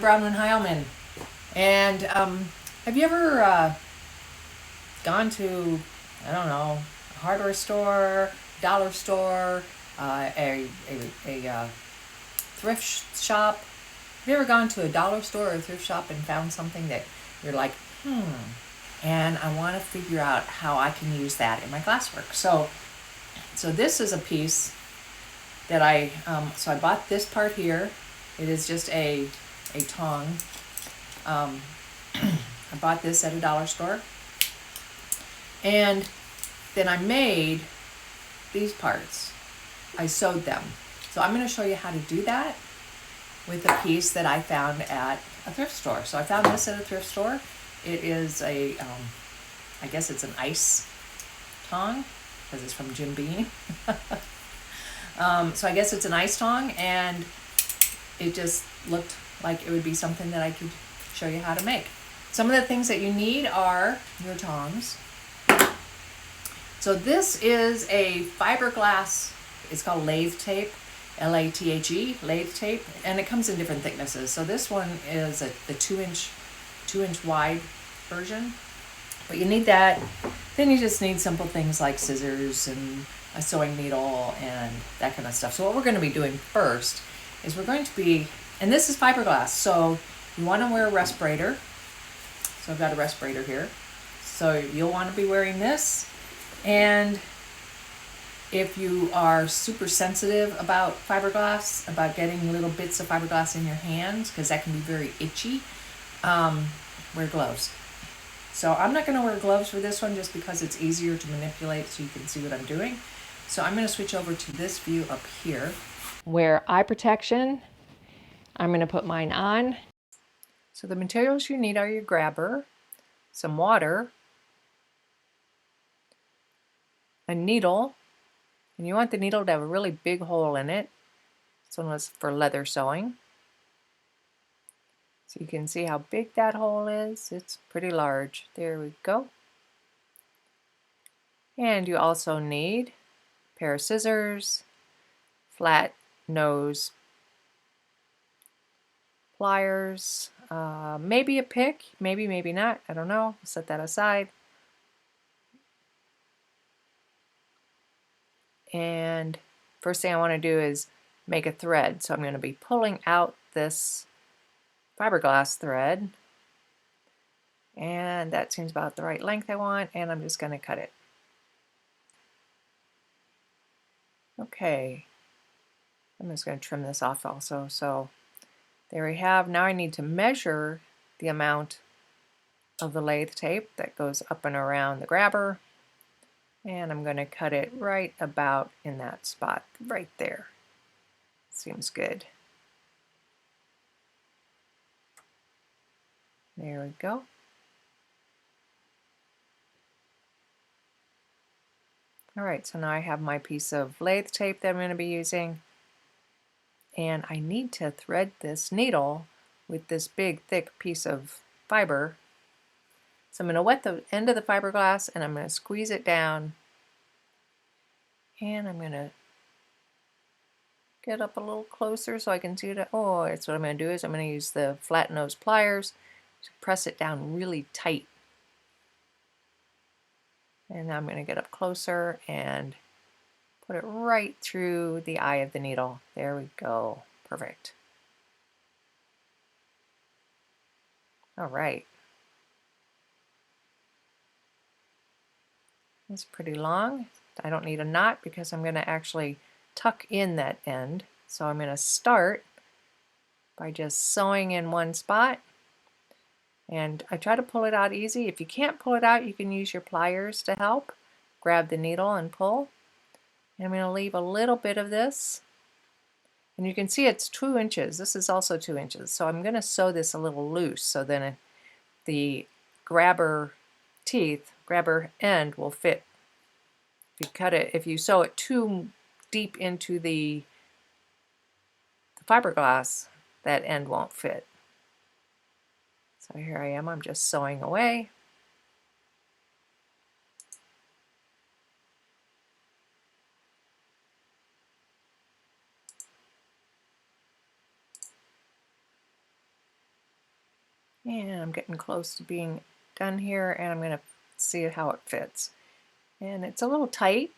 Bronwyn Heilman. And have you ever gone to, I don't know, a hardware store, dollar store, a thrift shop? Have you ever gone to a dollar store or a thrift shop and found something that you're like, and I want to figure out how I can use that in my glasswork. So this is a piece that I bought this part here. It is just a tong. I bought this at a dollar store. And then I made these parts. I sewed them. So I'm going to show you how to do that with a piece that I found at a thrift store. So I found this at a thrift store. It is I guess it's an ice tong because it's from Jim Beam. So I guess it's an ice tong, and it just looked like it would be something that I could show you how to make. Some of the things that you need are your tongs. So this is a fiberglass, it's called Lathe tape, L-A-T-H-E, Lathe tape, and it comes in different thicknesses. So this one is the 2-inch wide version, but you need that. Then you just need simple things like scissors and a sewing needle and that kind of stuff. So what we're going to be doing first is we're going to be, and this is fiberglass, so you want to wear a respirator. So I've got a respirator here. So you'll want to be wearing this. And if you are super sensitive about fiberglass, about getting little bits of fiberglass in your hands, because that can be very itchy, wear gloves. So I'm not going to wear gloves for this one just because it's easier to manipulate so you can see what I'm doing. So I'm going to switch over to this view up here. Wear eye protection. I'm going to put mine on. So the materials you need are your grabber, some water, a needle, and you want the needle to have a really big hole in it. This one was for leather sewing. So you can see how big that hole is. It's pretty large. There we go. And you also need a pair of scissors, flat nose pliers, maybe a pick, maybe not, I don't know. Set that aside. And first thing I want to do is make a thread. So I'm going to be pulling out this fiberglass thread, and that seems about the right length I want, and I'm just going to cut it. Okay, I'm just going to trim this off also. So there we have. Now I need to measure the amount of the lathe tape that goes up and around the grabber, and I'm going to cut it right about in that spot right there. Seems good. There we go. Alright, so now I have my piece of lathe tape that I'm going to be using, and I need to thread this needle with this big thick piece of fiber. So I'm going to wet the end of the fiberglass and I'm going to squeeze it down, and I'm going to get up a little closer so I can see it. Oh, that's what I'm going to do is I'm going to use the flat nose pliers to press it down really tight. And I'm going to get up closer and put it right through the eye of the needle. There we go. Perfect. All right. It's pretty long. I don't need a knot because I'm going to actually tuck in that end. So I'm going to start by just sewing in one spot. And I try to pull it out easy. If you can't pull it out, you can use your pliers to help. Grab the needle and pull. And I'm going to leave a little bit of this. And you can see it's 2 inches. This is also 2 inches. So I'm going to sew this a little loose so then the grabber teeth, grabber end will fit. If you cut it, if you sew it too deep into the fiberglass, that end won't fit. So here I am, I'm just sewing away. And I'm getting close to being done here, and I'm going to see how it fits. And it's a little tight,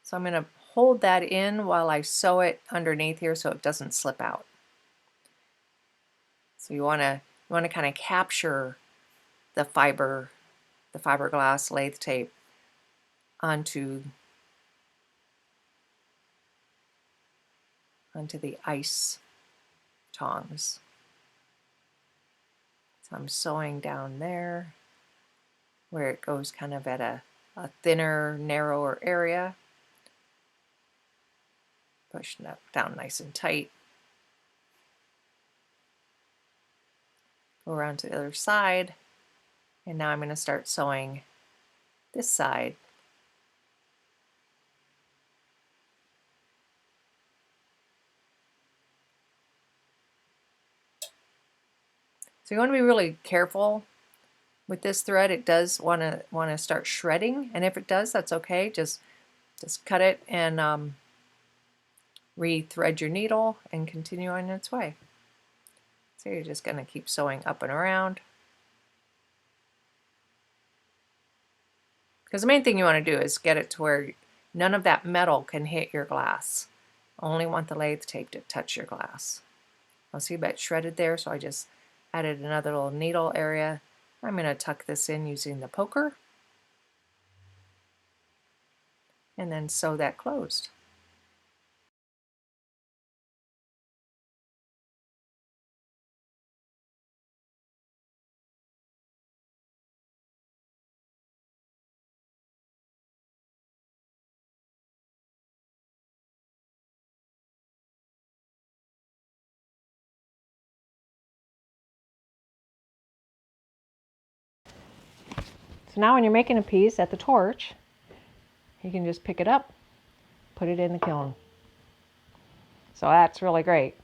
so I'm going to hold that in while I sew it underneath here so it doesn't slip out. So you want to kind of capture the fiberglass lathe tape onto the ice tongs. So I'm sewing down there where it goes kind of at a thinner, narrower area. Pushing that down nice and tight. Go around to the other side, and now I'm going to start sewing this side. So you want to be really careful with this thread. It does want to start shredding, and if it does, that's okay. Just cut it and re-thread your needle and continue on its way. So you're just going to keep sewing up and around. Because the main thing you want to do is get it to where none of that metal can hit your glass. Only want the lathe tape to touch your glass. I'll see about shredded there, so I just added another little needle area. I'm going to tuck this in using the poker and then sew that closed. So now when you're making a piece at the torch, you can just pick it up, put it in the kiln. So that's really great.